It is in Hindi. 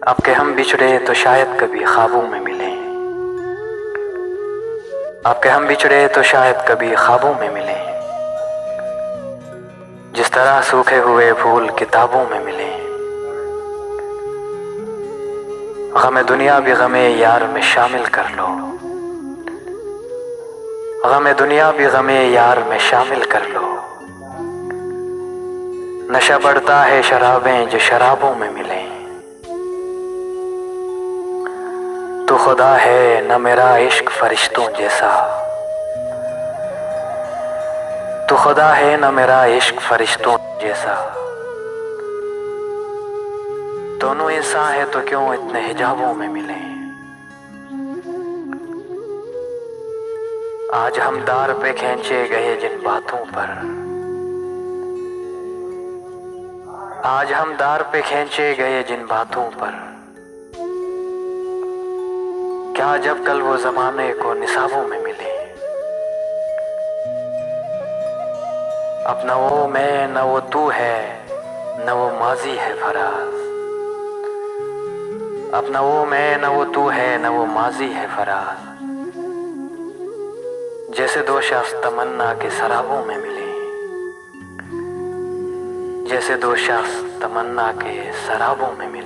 आपके हम बिछड़े तो शायद कभी ख्वाबों में मिले। आपके हम बिछड़े तो शायद कभी ख्वाबों में मिले। जिस तरह सूखे हुए फूल किताबों में मिले। गमे दुनिया भी गमे यार में शामिल कर लो। गमे दुनिया भी गमे यार में शामिल कर लो। नशा बढ़ता है शराबें जो शराबों में मिले। तू खुदा है न मेरा इश्क फरिश्तों जैसा। तू खुदा है न मेरा इश्क फरिश्तों जैसा। दोनों इंसान है तो क्यों इतने हिजाबों में मिले। आज हम दार पे खींचे गए जिन बातों पर। आज हम दार पे खींचे गए जिन बातों पर। क्या जब कल वो जमाने को निसाबों में मिले। अब न वो मैं न वो तू है न वो माजी है फराज। अब न वो मैं न वो तू है न वो माजी है फराज। जैसे दो शख्स तमन्ना के सराबों में मिले। जैसे दो शख्स तमन्ना के सराबों में मिले।